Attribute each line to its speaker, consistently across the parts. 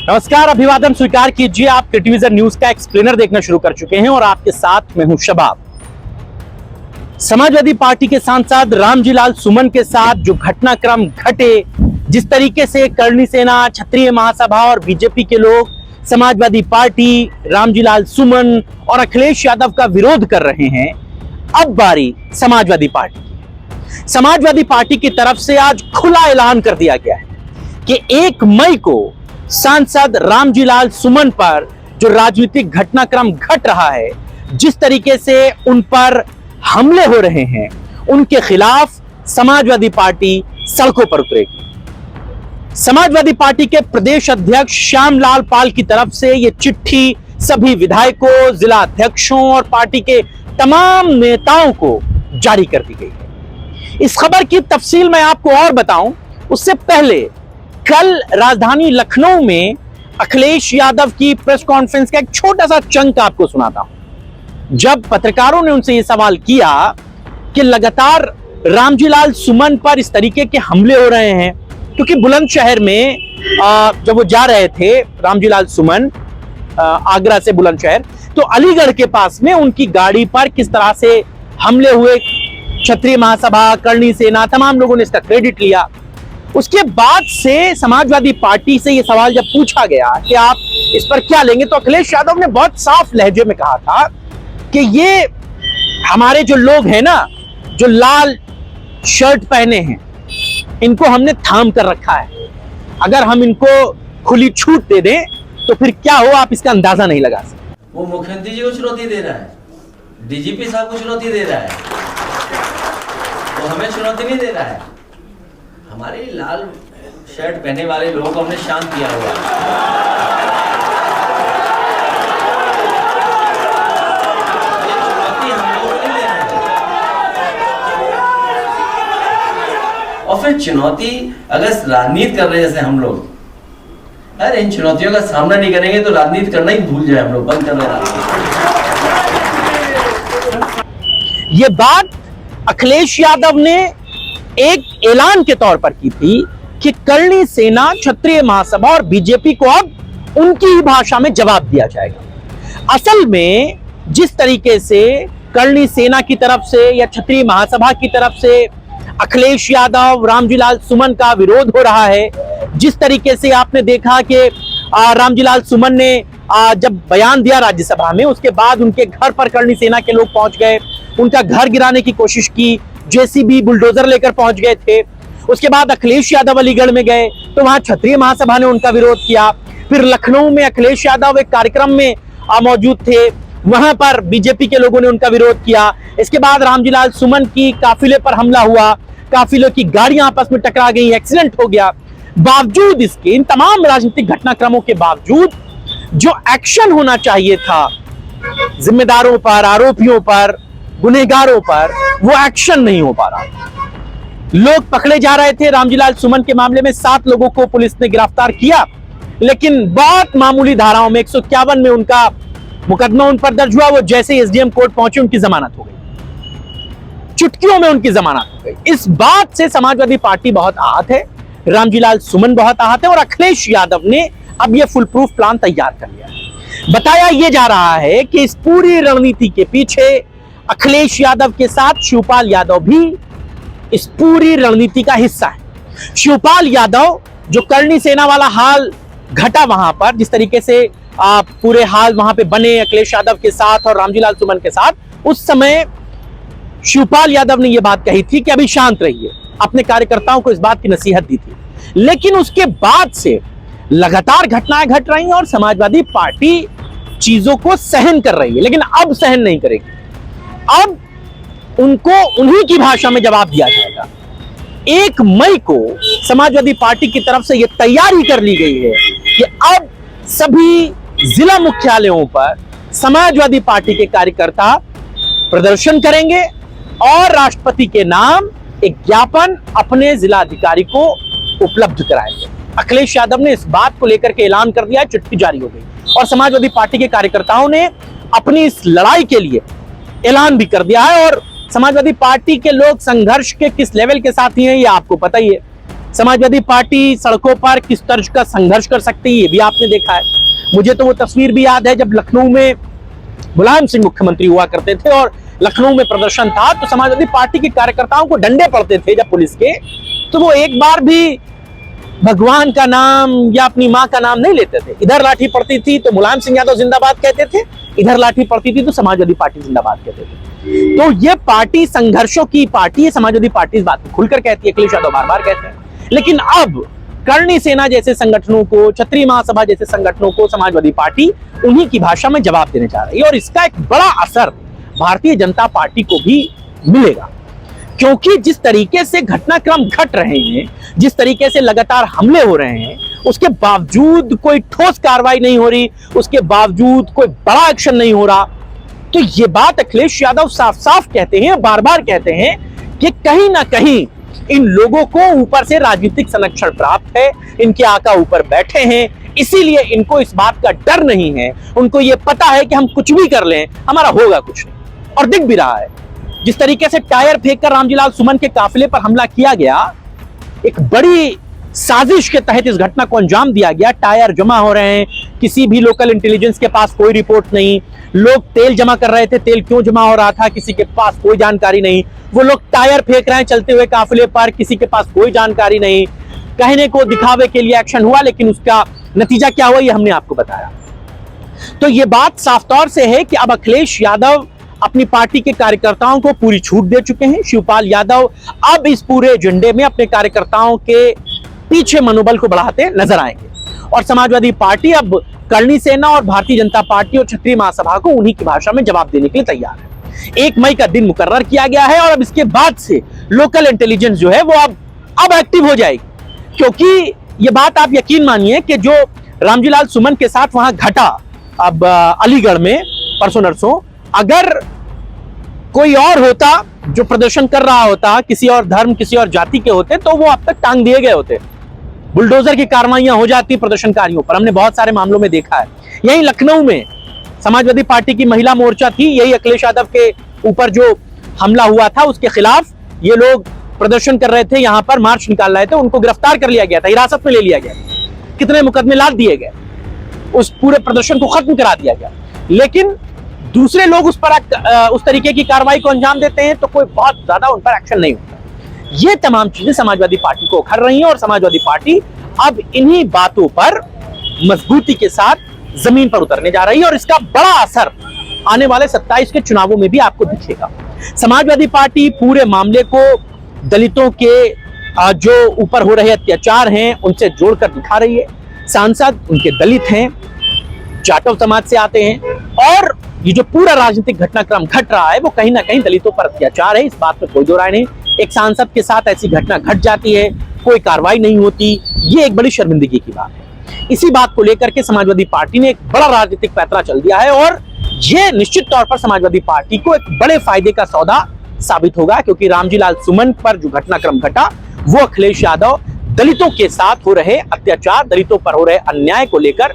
Speaker 1: नमस्कार, अभिवादन स्वीकार कीजिए। आप टेलीविजन न्यूज का एक्सप्लेनर देखना शुरू कर चुके हैं और आपके साथ मैं हूं शबाब। समाजवादी पार्टी के सांसद रामजी लाल सुमन के साथ जो घटनाक्रम घटे, जिस तरीके से करणी सेना, क्षत्रिय महासभा और बीजेपी के लोग समाजवादी पार्टी, रामजी लाल सुमन और अखिलेश यादव का विरोध कर रहे हैं, अब बारी समाजवादी पार्टी की। समाजवादी पार्टी की तरफ से आज खुला ऐलान कर दिया गया है कि 1 मई को सांसद रामजी लाल सुमन पर जो राजनीतिक घटनाक्रम घट रहा है, जिस तरीके से उन पर हमले हो रहे हैं, उनके खिलाफ समाजवादी पार्टी सड़कों पर उतरेगी। समाजवादी पार्टी के प्रदेश अध्यक्ष श्यामलाल पाल की तरफ से यह चिट्ठी सभी विधायकों, जिला अध्यक्षों और पार्टी के तमाम नेताओं को जारी कर दी गई है। इस खबर की तफसील मैं आपको और बताऊं, उससे पहले कल राजधानी लखनऊ में अखिलेश यादव की प्रेस कॉन्फ्रेंस का एक छोटा सा चंक आपको सुनाता हूं। जब पत्रकारों ने उनसे यह सवाल किया कि लगातार रामजी लाल सुमन पर इस तरीके के हमले हो रहे हैं, क्योंकि बुलंदशहर में जब वो जा रहे थे रामजी लाल सुमन आगरा से बुलंदशहर, तो अलीगढ़ के पास में उनकी गाड़ी पर किस तरह से हमले हुए, क्षत्रिय महासभा, करणी सेना, तमाम लोगों ने इसका क्रेडिट लिया। उसके बाद से समाजवादी पार्टी से यह सवाल जब पूछा गया कि आप इस पर क्या लेंगे, तो अखिलेश यादव ने बहुत साफ लहजे में कहा था कि ये हमारे जो लोग हैं ना, जो लाल शर्ट पहने हैं, इनको हमने थाम कर रखा है। अगर हम इनको खुली छूट दे दें तो फिर क्या हो, आप इसका अंदाजा नहीं लगा सकते।
Speaker 2: वो मुख्यमंत्री जी को चुनौती दे रहा है, डीजीपी साहब को चुनौती दे रहा है, वो हमें चुनौती नहीं दे रहा है। हमारे लाल शर्ट पहने वाले लोगों को हमने शांत किया हुआ है। ये चुनौती हम लोगों को नहीं दे रहे हैं। और फिर चुनौती अगर राजनीति कर रहे जैसे हम लोग, अरे इन चुनौतियों का सामना नहीं करेंगे तो राजनीति करना ही भूल जाए, हम लोग बंद कर रहे राजनीति।
Speaker 1: ये बात अखिलेश यादव ने एक ऐलान के तौर पर की थी कि करणी सेना, क्षत्रिय महासभा और बीजेपी को अब उनकी ही भाषा में जवाब दिया जाएगा। असल में जिस तरीके से करणी सेना की तरफ से या क्षत्रिय महासभा की तरफ से अखिलेश यादव, रामजी लाल सुमन का विरोध हो रहा है, जिस तरीके से आपने देखा कि रामजी लाल सुमन ने जब बयान दिया राज्यसभा में, उसके बाद उनके घर पर करणी सेना के लोग पहुंच गए, उनका घर गिराने की कोशिश की, जेसीबी, बुलडोजर लेकर पहुंच गए थे। उसके बाद अखिलेश यादव अलीगढ़ में गए तो वहां क्षत्रिय महासभा ने उनका विरोध किया। फिर लखनऊ में अखिलेश यादव एक कार्यक्रम में मौजूद थे, वहां पर बीजेपी के लोगों ने उनका विरोध किया। इसके बाद रामजी लाल सुमन की काफिले पर हमला हुआ, काफिलों की गाड़ियां आपस में टकरा गई, एक्सीडेंट हो गया। बावजूद इसके, इन तमाम राजनीतिक घटनाक्रमों के बावजूद जो एक्शन होना चाहिए था जिम्मेदारों पर, आरोपियों पर, गुनहगारों पर, वो एक्शन नहीं हो पा रहा। लोग पकड़े जा रहे थे। रामजी लाल सुमन के मामले में 7 लोगों को पुलिस ने गिरफ्तार किया, लेकिन बहुत मामूली धाराओं में 151 में उनका मुकदमा उन पर दर्ज हुआ। वो जैसे ही एसडीएम कोर्ट पहुंचे, उनकी जमानत हो गई, चुटकियों में उनकी जमानत हो गई। इस बात से समाजवादी पार्टी बहुत आहत है, रामजी लाल सुमन बहुत आहत है और अखिलेश यादव ने अब यह फुल प्रूफ प्लान तैयार कर लिया है। बताया यह जा रहा है कि इस पूरी रणनीति के पीछे अखिलेश यादव के साथ शिवपाल यादव भी इस पूरी रणनीति का हिस्सा है। शिवपाल यादव, जो करणी सेना वाला हाल घटा वहां पर, जिस तरीके से पूरे हाल वहां पे बने अखिलेश यादव के साथ और रामजी लाल सुमन के साथ, उस समय शिवपाल यादव ने यह बात कही थी कि अभी शांत रहिए, अपने कार्यकर्ताओं को इस बात की नसीहत दी थी। लेकिन उसके बाद से लगातार घटनाएं घट रही हैं और समाजवादी पार्टी चीजों को सहन कर रही है, लेकिन अब सहन नहीं करेगी। अब उनको उन्हीं की भाषा में जवाब दिया जाएगा। 1 मई को समाजवादी पार्टी की तरफ से यह तैयारी कर ली गई है कि अब सभी जिला मुख्यालयों पर समाजवादी पार्टी के कार्यकर्ता प्रदर्शन करेंगे और राष्ट्रपति के नाम एक ज्ञापन अपने जिला अधिकारी को उपलब्ध कराएंगे। अखिलेश यादव ने इस बात को लेकर के ऐलान कर दिया है, चिट्ठी जारी हो गई और समाजवादी पार्टी के कार्यकर्ताओं ने अपनी इस लड़ाई के लिए ऐलान भी कर दिया है। और समाजवादी पार्टी के लोग संघर्ष के किस लेवल के साथी हैं, ये आपको पता ही है। समाजवादी पार्टी सड़कों पर किस तर्ज का संघर्ष कर सकती है ये भी आपने देखा है। मुझे तो वो तस्वीर भी याद है जब लखनऊ में मुलायम सिंह मुख्यमंत्री हुआ करते थे और लखनऊ में प्रदर्शन था तो समाजवादी पार्टी के कार्यकर्ताओं को डंडे पड़ते थे जब पुलिस के, तो वो एक बार भी भगवान का नाम या अपनी मां का नाम नहीं लेते थे। इधर लाठी पड़ती थी तो मुलायम सिंह यादव जिंदाबाद कहते थे, इधर लाठी पड़ती थी तो समाजवादी पार्टी जिंदाबाद कहते थे। तो ये पार्टी संघर्षों की पार्टी है, समाजवादी पार्टी इस बात को खुलकर कहती है, अखिलेश यादव बार बार कहते हैं। लेकिन अब करणी सेना जैसे संगठनों को, क्षत्रिय महासभा जैसे संगठनों को समाजवादी पार्टी उन्हीं की भाषा में जवाब देने जा रही है और इसका एक बड़ा असर भारतीय जनता पार्टी को भी मिलेगा, क्योंकि जिस तरीके से घटनाक्रम घट रहे हैं, जिस तरीके से लगातार हमले हो रहे हैं, उसके बावजूद कोई ठोस कार्रवाई नहीं हो रही, उसके बावजूद कोई बड़ा एक्शन नहीं हो रहा, तो ये बात अखिलेश यादव साफ साफ कहते हैं, बार बार कहते हैं कि कहीं ना कहीं इन लोगों को ऊपर से राजनीतिक संरक्षण प्राप्त है, इनके आका ऊपर बैठे हैं, इसीलिए इनको इस बात का डर नहीं है। उनको ये पता है कि हम कुछ भी कर लें हमारा होगा कुछ नहीं, और दिख भी रहा है। जिस तरीके से टायर फेंककर रामजीलाल सुमन के काफिले पर हमला किया गया, एक बड़ी साजिश के तहत इस घटना को अंजाम दिया गया। टायर जमा हो रहे हैं, किसी भी लोकल इंटेलिजेंस के पास कोई रिपोर्ट नहीं, लोग तेल जमा कर रहे थे, तेल क्यों जमा हो रहा था किसी के पास कोई जानकारी नहीं, वो लोग टायर फेंक रहे हैं चलते हुए काफिले पर, किसी के पास कोई जानकारी नहीं। कहने को दिखावे के लिए एक्शन हुआ, लेकिन उसका नतीजा क्या हुआ ये हमने आपको बताया। तो ये बात साफ तौर से है कि अब अखिलेश यादव अपनी पार्टी के कार्यकर्ताओं को पूरी छूट दे चुके हैं। शिवपाल यादव अब इस पूरे एजेंडे में अपने कार्यकर्ताओं के पीछे मनोबल को बढ़ाते नजर आएंगे और समाजवादी पार्टी अब करणी सेना और भारतीय जनता पार्टी और क्षत्रिय महासभा को उन्हीं की भाषा में जवाब देने के लिए तैयार है। 1 मई का दिन मुकर्रर किया गया है और अब इसके बाद से लोकल इंटेलिजेंस जो है वो अब एक्टिव हो जाएगी, क्योंकि ये बात आप यकीन मानिए कि जो रामजीलाल सुमन के साथ वहां घटा अब अलीगढ़ में परसों नरसों, अगर कोई और होता जो प्रदर्शन कर रहा होता, किसी और धर्म किसी और जाति के होते, तो वो अब तक टांग दिए गए होते, बुलडोजर की कार्रवाइयां हो जाती प्रदर्शनकारियों पर। हमने बहुत सारे मामलों में देखा है। यही लखनऊ में समाजवादी पार्टी की महिला मोर्चा थी, यही अखिलेश यादव के ऊपर जो हमला हुआ था उसके खिलाफ ये लोग प्रदर्शन कर रहे थे, यहां पर मार्च निकाल रहे थे, उनको गिरफ्तार कर लिया गया था, हिरासत में ले लिया गया, कितने मुकदमे लाद दिए गए, उस पूरे प्रदर्शन को खत्म करा दिया गया। लेकिन दूसरे लोग उस तरीके की कार्रवाई को अंजाम देते हैं तो कोई बहुत ज्यादा उन पर एक्शन नहीं होता। ये तमाम चीजें समाजवादी पार्टी को उखड़ रही हैं और समाजवादी पार्टी अब इन्हीं बातों पर मजबूती के साथ जमीन पर उतरने जा रही है और इसका बड़ा असर आने वाले 27 के चुनावों में भी आपको दिखेगा। समाजवादी पार्टी पूरे मामले को दलितों के जो ऊपर हो रहे अत्याचार हैं उनसे जोड़कर दिखा रही है। सांसद उनके दलित हैं, जाटव समाज से आते हैं और ये जो पूरा राजनीतिक घटनाक्रम घट रहा है वो कहीं ना कहीं दलितों पर अत्याचार है, इस बात में कोई दो राय नहीं। एक सांसद के साथ ऐसी घटना घट जाती है, कोई कार्रवाई नहीं होती, ये एक बड़ी शर्मिंदगी की बात है। इसी बात को लेकर के समाजवादी पार्टी ने एक बड़ा राजनीतिक पैंतरा चल दिया है और ये निश्चित तौर पर समाजवादी पार्टी को एक बड़े फायदे का सौदा साबित होगा, क्योंकि रामजीलाल सुमन पर जो घटनाक्रम घटा वो अखिलेश यादव दलितों के साथ हो रहे अत्याचार, दलितों पर हो रहे अन्याय को लेकर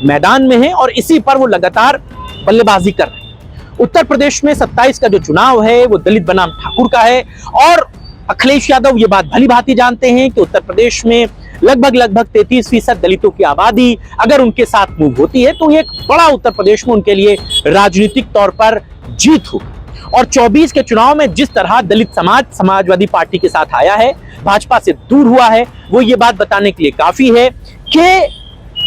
Speaker 1: मैदान में है और इसी पर वो लगातार बल्लेबाजी कर रहे हैं। उत्तर प्रदेश में 27 का जो चुनाव है वो दलित बनाम ठाकुर का है और अखिलेश यादव ये बात भली भांति जानते हैं कि उत्तर प्रदेश में लगभग 33% दलितों की आबादी अगर उनके साथ मूव होती है तो ये एक बड़ा उत्तर प्रदेश में उनके लिए राजनीतिक तौर पर जीत हो। और 24 के चुनाव में जिस तरह दलित समाज समाजवादी पार्टी के साथ आया है, भाजपा से दूर हुआ है, वो ये बात बताने के लिए काफी है कि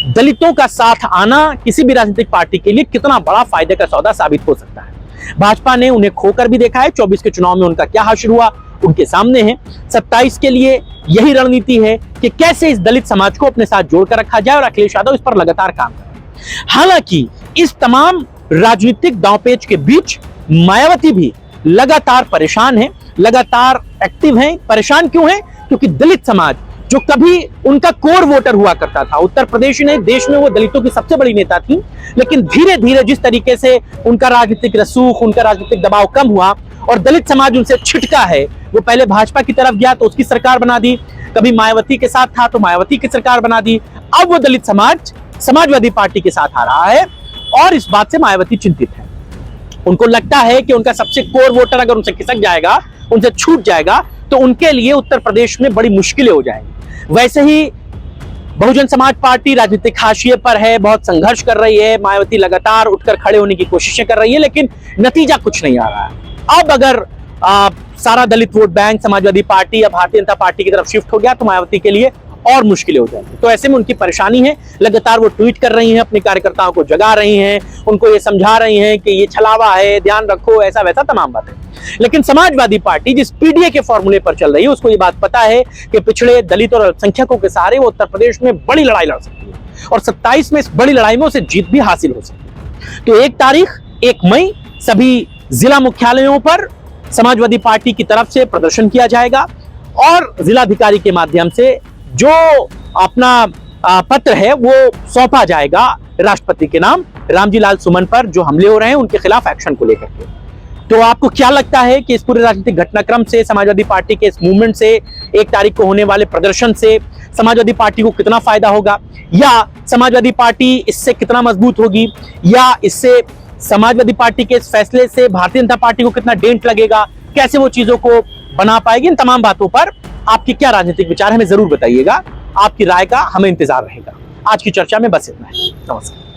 Speaker 1: दलितों का साथ आना किसी भी राजनीतिक पार्टी के लिए कितना बड़ा फायदे का सौदा साबित हो सकता है। भाजपा ने उन्हें खोकर भी देखा है, 24 के चुनाव में उनका क्या हासिल हुआ उनके सामने है। 27 के लिए यही रणनीति है कि कैसे इस दलित समाज को अपने साथ जोड़कर रखा जाए और अखिलेश यादव इस पर लगातार काम कर रहे हैं। हालांकि इस तमाम राजनीतिक दांवपेच के बीच मायावती भी लगातार परेशान है, लगातार एक्टिव है। परेशान क्यों है? क्योंकि दलित समाज जो कभी उनका कोर वोटर हुआ करता था, उत्तर प्रदेश ने देश में वो दलितों की सबसे बड़ी नेता थी, लेकिन धीरे धीरे जिस तरीके से उनका राजनीतिक रसूख, उनका राजनीतिक दबाव कम हुआ और दलित समाज उनसे छिटका है, वो पहले भाजपा की तरफ गया तो उसकी सरकार बना दी, कभी मायावती के साथ था तो मायावती की सरकार बना दी, अब वो दलित समाज समाजवादी पार्टी के साथ आ रहा है और इस बात से मायावती चिंतित है। उनको लगता है कि उनका सबसे कोर वोटर अगर उनसे खिसक जाएगा, उनसे छूट जाएगा तो उनके लिए उत्तर प्रदेश में बड़ी मुश्किलें हो जाएंगी। वैसे ही बहुजन समाज पार्टी राजनीतिक हाशिए पर है, बहुत संघर्ष कर रही है, मायावती लगातार उठकर खड़े होने की कोशिशें कर रही है, लेकिन नतीजा कुछ नहीं आ रहा है। अब अगर सारा दलित वोट बैंक समाजवादी पार्टी या भारतीय जनता पार्टी की तरफ शिफ्ट हो गया तो मायावती के लिए और मुश्किलें हो जाएंगी। तो ऐसे में उनकी परेशानी है, लगातार वो ट्वीट कर रही हैं, अपने कार्यकर्ताओं को जगा रही हैं, उनको ये समझा रही हैं कि ये छलावा है, ध्यान रखो, ऐसा वैसा तमाम बातें। लेकिन समाजवादी पार्टी जिस पीडीए के फॉर्मूले पर चल रही है उसको ये बात पता है कि पिछड़े दलित और अल्पसंख्यकों के सहारे वो उत्तर प्रदेश में बड़ी लड़ाई लड़ सकती है और 27 में इस बड़ी लड़ाई में उसे जीत भी हासिल हो सकती है। तो 1 तारीख 1 मई सभी जिला मुख्यालयों पर समाजवादी पार्टी की तरफ से प्रदर्शन किया जाएगा और जिलाधिकारी के माध्यम से जो अपना पत्र है वो सौंपा जाएगा राष्ट्रपति के नाम रामजी लाल सुमन पर जो हमले हो रहे हैं उनके खिलाफ एक्शन को लेकर के। तो आपको क्या लगता है कि इस पूरे राजनीतिक घटनाक्रम से, समाजवादी पार्टी के इस मूवमेंट से, 1 तारीख को होने वाले प्रदर्शन से समाजवादी पार्टी को कितना फायदा होगा, या समाजवादी पार्टी इससे कितना मजबूत होगी, या इससे समाजवादी पार्टी के इस फैसले से भारतीय जनता पार्टी को कितना डेंट लगेगा, कैसे वो चीजों को बना पाएगी? इन तमाम बातों पर आपके क्या राजनीतिक विचार हमें जरूर बताइएगा। आपकी राय का हमें इंतजार रहेगा। आज की चर्चा में बस इतना है। नमस्कार।